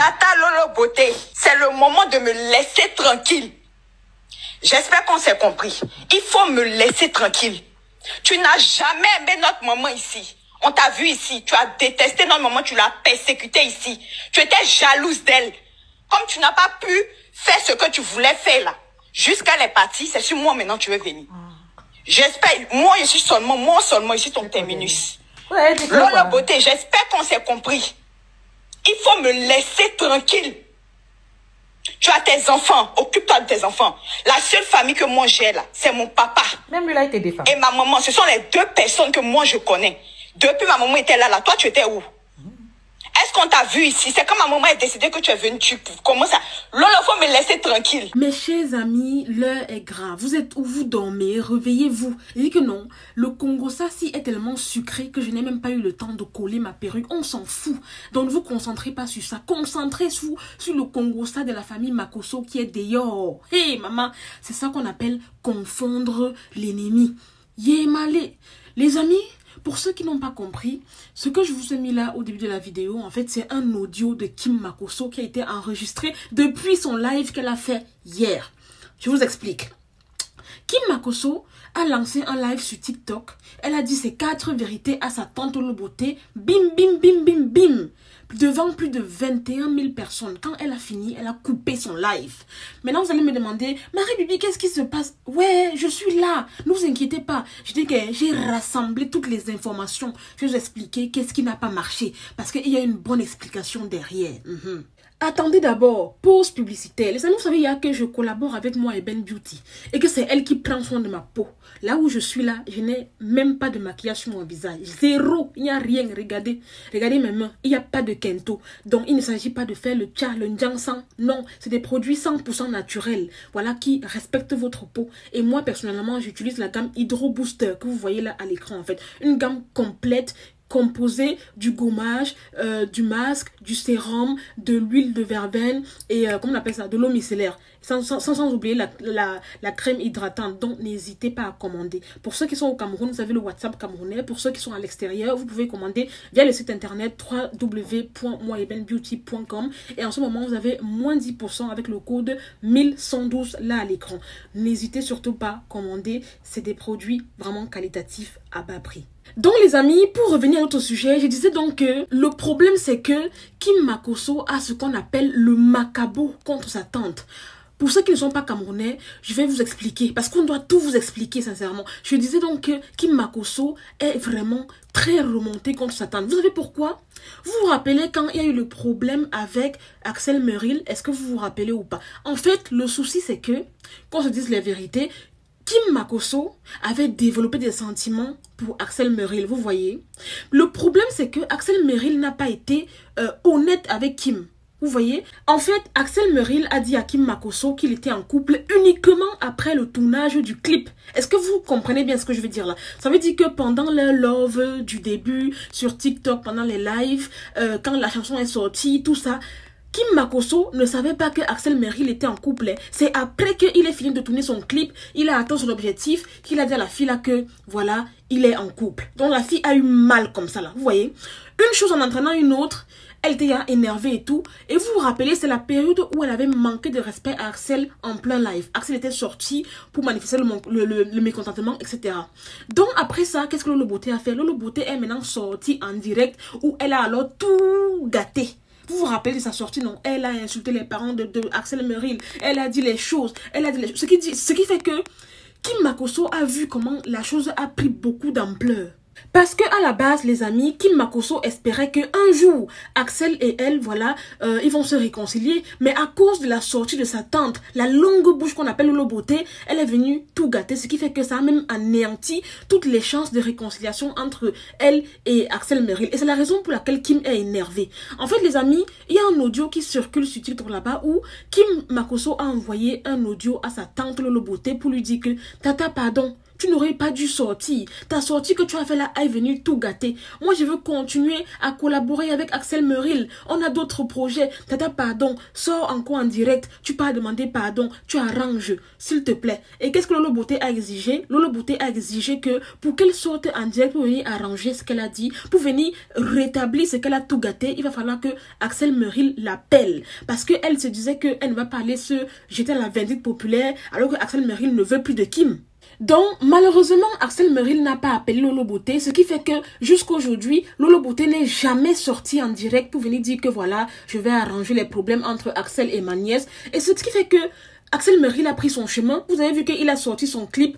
Tata Lolo Beauté, c'est le moment de me laisser tranquille. J'espère qu'on s'est compris. Il faut me laisser tranquille. Tu n'as jamais aimé notre maman ici. On t'a vu ici. Tu as détesté notre maman. Tu l'as persécutée ici. Tu étais jalouse d'elle. Comme tu n'as pas pu faire ce que tu voulais faire là. Jusqu'à les parties, c'est sur moi maintenant tu veux venir. J'espère. Moi seulement ici ton terminus. Ouais, Lolo Beauté, j'espère qu'on s'est compris. Il faut me laisser tranquille. Tu as tes enfants, occupe-toi de tes enfants. La seule famille que moi j'ai là, c'est mon papa. Même lui là, il était défendu. Et ma maman, ce sont les deux personnes que moi je connais. Depuis ma maman était là, toi tu étais où? Est-ce qu'on t'a vu ici? C'est quand ma maman est décidée que tu es venu, tu commences à... Lolo, faut me laisser tranquille. Mes chers amis, l'heure est grave. Vous êtes où vous dormez? Réveillez-vous. Je dis que non, le Congo Sassi est tellement sucré que je n'ai même pas eu le temps de coller ma perruque. On s'en fout. Donc ne vous concentrez pas sur ça. Concentrez-vous sur le Congo Sa de la famille Makosso qui est dehors. Hé maman, c'est ça qu'on appelle confondre l'ennemi. Yémalé. Les amis, pour ceux qui n'ont pas compris, ce que je vous ai mis là au début de la vidéo, en fait, c'est un audio de Kim Makosso qui a été enregistré depuis son live qu'elle a fait hier. Je vous explique. Kim Makosso a lancé un live sur TikTok. Elle a dit ses 4 vérités à sa tante Lolo Beauté. Bim, bim, bim, bim, bim. Devant plus de 21 000 personnes. Quand elle a fini, elle a coupé son live. Maintenant, vous allez me demander, Marie-Bibi, qu'est-ce qui se passe? Ouais, je suis là. Ne vous inquiétez pas. Je dis que j'ai rassemblé toutes les informations. Je vais vous expliquer qu'est-ce qui n'a pas marché. Parce qu'il y a une bonne explication derrière. Attendez d'abord, pause publicitaire. Les amis, vous savez, il y a que je collabore avec moi et Ben Beauty. Et que c'est elle qui prend soin de ma peau. Là où je suis là, je n'ai même pas de maquillage sur mon visage. Zéro, il n'y a rien. Regardez, regardez mes mains. Il n'y a pas de kento. Donc, il ne s'agit pas de faire le tcha, le njangsan. Non, c'est des produits 100% naturels. Voilà, qui respectent votre peau. Et moi, personnellement, j'utilise la gamme Hydro Booster que vous voyez là à l'écran, en fait. Une gamme complète, composé du gommage, du masque, du sérum, de l'huile de verveine et comment on appelle ça, de l'eau micellaire. Sans oublier la crème hydratante. Donc n'hésitez pas à commander. Pour ceux qui sont au Cameroun, vous avez le WhatsApp camerounais. Pour ceux qui sont à l'extérieur, vous pouvez commander via le site internet www.moiebenbeauty.com. Et en ce moment, vous avez moins 10% avec le code 1112 là à l'écran. N'hésitez surtout pas à commander. C'est des produits vraiment qualitatifs à bas prix. Donc les amis, pour revenir à notre sujet, je disais donc que le problème c'est que Kim Makosso a ce qu'on appelle le macabo contre sa tante. Pour ceux qui ne sont pas camerounais, je vais vous expliquer, parce qu'on doit tout vous expliquer sincèrement. Je disais donc que Kim Makosso est vraiment très remontée contre sa tante. Vous savez pourquoi? Vous vous rappelez quand il y a eu le problème avec Axel Meril? Est-ce que vous vous rappelez ou pas? En fait, le souci c'est que, qu'on se dise la vérité, Kim Makosso avait développé des sentiments pour Axel Meril, vous voyez. Le problème, c'est que Axel Meril n'a pas été honnête avec Kim. Vous voyez. En fait, Axel Meril a dit à Kim Makosso qu'il était en couple uniquement après le tournage du clip. Est-ce que vous comprenez bien ce que je veux dire là? Ça veut dire que pendant le love du début, sur TikTok, pendant les lives, quand la chanson est sortie, tout ça... Kim Makosso ne savait pas que Axel Meril était en couple. C'est après qu'il ait fini de tourner son clip, il a atteint son objectif, qu'il a dit à la fille là que, voilà, il est en couple. Donc la fille a eu mal comme ça là, vous voyez. Une chose en entraînant une autre, elle était énervée et tout. Et vous vous rappelez, c'est la période où elle avait manqué de respect à Axel en plein live. Axel était sorti pour manifester le mécontentement, etc. Donc après ça, qu'est-ce que Lolo Beauté a fait? Lolo Beauté est maintenant sortie en direct où elle a alors tout gâté. Vous vous rappelez de sa sortie, non? Elle a insulté les parents de Axel Meril. Elle a dit les choses. Ce qui fait que Kim Makosso a vu comment la chose a pris beaucoup d'ampleur. Parce que à la base, les amis, Kim Makosso espérait qu'un jour, Axel et elle, voilà, ils vont se réconcilier. Mais à cause de la sortie de sa tante, la longue bouche qu'on appelle Lolo Beauté, elle est venue tout gâter. Ce qui fait que ça a même anéanti toutes les chances de réconciliation entre elle et Axel Meril. Et c'est la raison pour laquelle Kim est énervée. En fait, les amis, il y a un audio qui circule sur TikTok là-bas où Kim Makosso a envoyé un audio à sa tante Lolo Beauté pour lui dire que, Tata, pardon. Tu n'aurais pas dû sortir. Ta sortie que tu as fait là est venue tout gâter. Moi, je veux continuer à collaborer avec Axel Merrill. On a d'autres projets. Tata, pardon. Sors encore en direct. Tu peux demander pardon. Tu arranges, s'il te plaît. Et qu'est-ce que Lolo Beauté a exigé? Lolo Beauté a exigé que pour qu'elle sorte en direct, pour venir arranger ce qu'elle a dit, pour venir rétablir ce qu'elle a tout gâté, il va falloir que Axel Merrill l'appelle. Parce qu'elle se disait qu'elle ne va pas aller se jeter à la vindicte populaire alors que Axel Merrill ne veut plus de Kim. Donc, malheureusement, Axel Merrill n'a pas appelé Lolo Beauté, ce qui fait que jusqu'à aujourd'hui, Lolo Beauté n'est jamais sorti en direct pour venir dire que voilà, je vais arranger les problèmes entre Axel et ma nièce. Et ce qui fait que Axel Merrill a pris son chemin. Vous avez vu qu'il a sorti son clip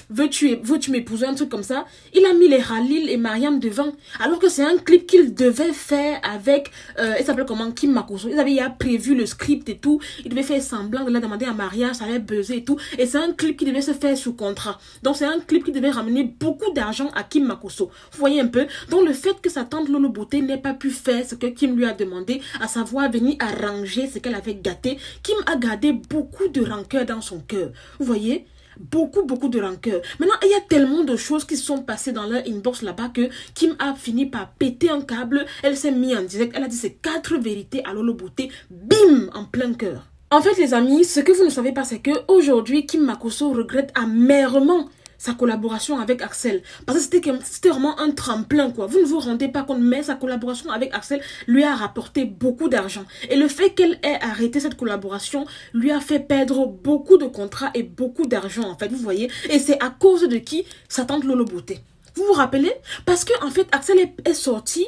Veux-tu m'épouser, un truc comme ça. Il a mis les Khalil et Mariam devant. Alors que c'est un clip qu'il devait faire avec, il s'appelle comment, Kim Makosso. Il avait prévu le script et tout. Il devait faire semblant de la demander en mariage, ça allait buzzer et tout. Et c'est un clip qui devait se faire sous contrat. Donc c'est un clip qui devait ramener beaucoup d'argent à Kim Makosso. Vous voyez un peu. Donc le fait que sa tante Lolo Beauté n'ait pas pu faire ce que Kim lui a demandé, à savoir venir arranger ce qu'elle avait gâté, Kim a gardé beaucoup de rancœur dans son cœur. Vous voyez? Beaucoup de rancœur. Maintenant, il y a tellement de choses qui sont passées dans leur inbox là-bas que Kim a fini par péter un câble. Elle s'est mise en direct. Elle a dit ses 4 vérités à Lolo Beauté. Bim! En plein cœur. En fait, les amis, ce que vous ne savez pas, c'est que aujourd'hui, Kim Makosso regrette amèrement sa collaboration avec Axel. Parce que c'était vraiment un tremplin, quoi. Vous ne vous rendez pas compte, mais sa collaboration avec Axel lui a rapporté beaucoup d'argent. Et le fait qu'elle ait arrêté cette collaboration lui a fait perdre beaucoup de contrats et beaucoup d'argent, en fait, vous voyez. Et c'est à cause de qui? Sa tante Lolo Beauté. Vous vous rappelez? Parce que, en fait, Axel est sorti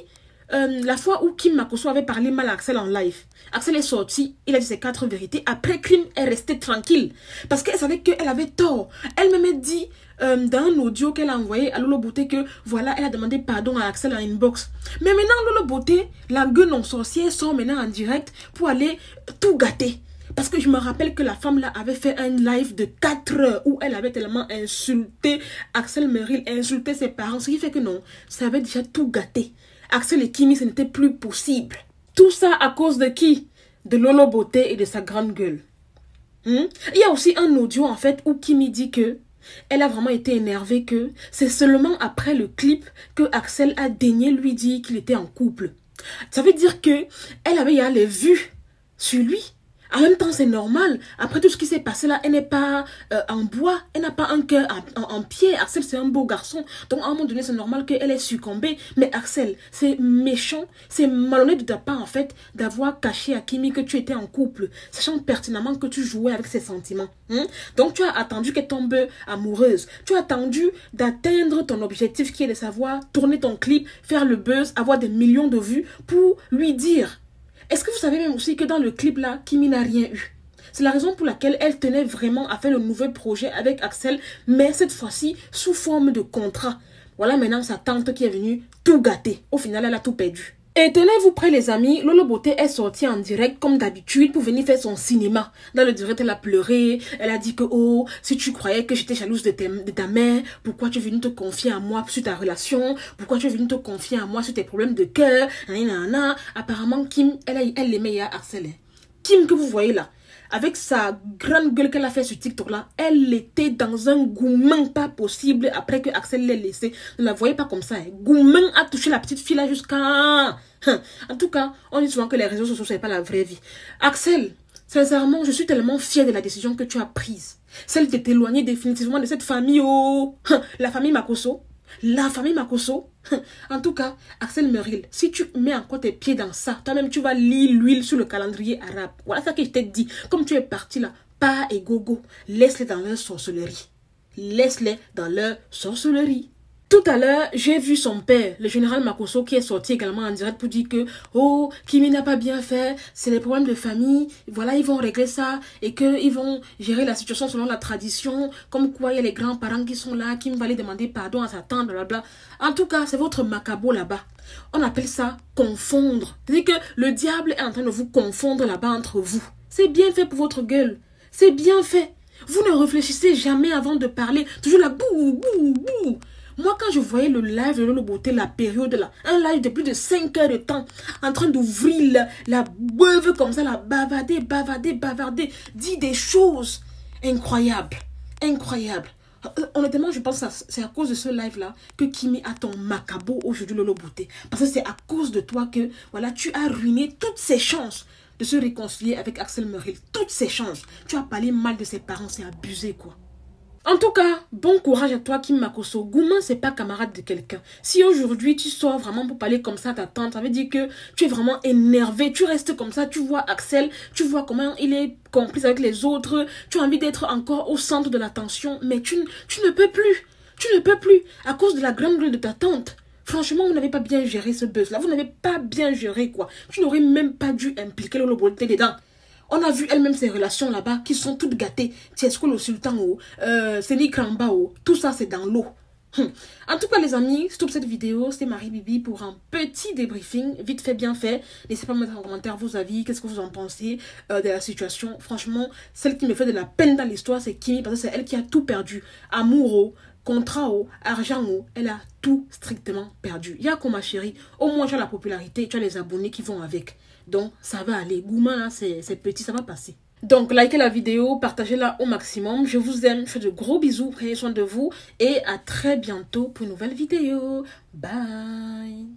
la fois où Kim Makosso avait parlé mal à Axel en live. Axel est sorti, il a dit ses 4 vérités. Après, Kim est restée tranquille. Parce qu'elle savait qu'elle avait tort. Elle-même a dit dans un audio qu'elle a envoyé à Lolo Beauté que voilà, elle a demandé pardon à Axel en inbox. Mais maintenant, Lolo Beauté, la gueule non sorcière, sort maintenant en direct pour aller tout gâter. Parce que je me rappelle que la femme là avait fait un live de 4 heures où elle avait tellement insulté Axel Merrill, insulté ses parents. Ce qui fait que non, ça avait déjà tout gâté. Axel et Kimi, ce n'était plus possible. Tout ça à cause de qui? De Lolo Beauté et de sa grande gueule. Il y a aussi un audio en fait où Kimi dit que elle a vraiment été énervée que c'est seulement après le clip que Axel a daigné lui dire qu'il était en couple. Ça veut dire que elle avait les vues sur lui. En même temps, c'est normal. Après tout ce qui s'est passé là, elle n'est pas en bois. Elle n'a pas un cœur en pierre. Axel, c'est un beau garçon. Donc, à un moment donné, c'est normal qu'elle ait succombé. Mais Axel, c'est méchant. C'est malhonnête de ta part, en fait, d'avoir caché à Kimi que tu étais en couple, sachant pertinemment que tu jouais avec ses sentiments. Donc, tu as attendu qu'elle tombe amoureuse. Tu as attendu d'atteindre ton objectif qui est de savoir tourner ton clip, faire le buzz, avoir des millions de vues pour lui dire. Est-ce que vous savez même aussi que dans le clip là, Kimi n'a rien eu? C'est la raison pour laquelle elle tenait vraiment à faire le nouvel projet avec Axel, mais cette fois-ci sous forme de contrat. Voilà maintenant sa tante qui est venue tout gâter. Au final, elle a tout perdu. Et tenez-vous prêts les amis, Lolo Beauté est sortie en direct comme d'habitude pour venir faire son cinéma. Dans le direct, elle a pleuré, elle a dit que oh, si tu croyais que j'étais jalouse de ta mère, pourquoi tu es venue te confier à moi sur ta relation? Pourquoi tu es venue te confier à moi sur tes problèmes de cœur? Apparemment, Kim, elle aimait Axel. Kim que vous voyez là, avec sa grande gueule qu'elle a fait sur TikTok là, elle était dans un gourmand pas possible après que Axel l'ait laissé. Ne la voyez pas comme ça. Gourmand a touché la petite fille là jusqu'à... En tout cas, on dit souvent que les réseaux sociaux, ce n'est pas la vraie vie. Axel, sincèrement, je suis tellement fière de la décision que tu as prise. Celle de t'éloigner définitivement de cette famille. Oh, la famille Makosso. La famille Makosso. En tout cas, Axel Merrill, si tu mets encore tes pieds dans ça, toi-même tu vas lire l'huile sur le calendrier arabe. Voilà ça que je t'ai dit. Comme tu es parti là, pas et gogo, laisse-les dans leur sorcellerie. Laisse-les dans leur sorcellerie. Tout à l'heure, j'ai vu son père, le général Makosso, qui est sorti également en direct pour dire que oh, Kimi n'a pas bien fait, c'est les problèmes de famille, voilà, ils vont régler ça et qu'ils vont gérer la situation selon la tradition, comme quoi il y a les grands-parents qui sont là, Kim va aller demander pardon à sa tante, blablabla. En tout cas, c'est votre macabo là-bas. On appelle ça confondre. C'est-à-dire que le diable est en train de vous confondre là-bas entre vous. C'est bien fait pour votre gueule. C'est bien fait. Vous ne réfléchissez jamais avant de parler. Toujours là, bouh, bouh, bouh. Moi, quand je voyais le live de Lolo Beauté, la période là, un live de plus de 5 heures de temps, en train d'ouvrir la beuve comme ça, la bavarder, dit des choses incroyables, incroyables. Honnêtement, je pense que c'est à cause de ce live-là que Kimi a ton macabo aujourd'hui, Lolo Beauté. Parce que c'est à cause de toi que, voilà, tu as ruiné toutes ses chances de se réconcilier avec Axel Merrill. Toutes ses chances. Tu as parlé mal de ses parents, c'est abusé, quoi. En tout cas, bon courage à toi, Kim Makosso. Gouma, c'est pas camarade de quelqu'un. Si aujourd'hui, tu sors vraiment pour parler comme ça à ta tante, ça veut dire que tu es vraiment énervé. Tu restes comme ça, tu vois Axel, tu vois comment il est complice avec les autres. Tu as envie d'être encore au centre de l'attention, mais tu ne peux plus. Tu ne peux plus à cause de la grande gueule de ta tante. Franchement, vous n'avez pas bien géré ce buzz-là. Vous n'avez pas bien géré, quoi. Tu n'aurais même pas dû impliquer Lolo Beauté dedans. On a vu elle-même ces relations là-bas qui sont toutes gâtées. Tiesko le sultan, Seni Kramba, tout ça c'est dans l'eau. En tout cas les amis, stop cette vidéo, c'est Marie Bibi pour un petit débriefing, vite fait, bien fait. N'hésitez pas à mettre en commentaire vos avis, qu'est-ce que vous en pensez de la situation. Franchement, celle qui me fait de la peine dans l'histoire, c'est Kimi, parce que c'est elle qui a tout perdu. Amour, contrat, argent, elle a tout strictement perdu. Yako ma chérie, au moins tu as la popularité, tu as les abonnés qui vont avec. Donc ça va aller. Gouma là, c'est petit, ça va passer. Donc likez la vidéo, partagez-la au maximum. Je vous aime, je fais de gros bisous, prenez soin de vous et à très bientôt pour une nouvelle vidéo. Bye.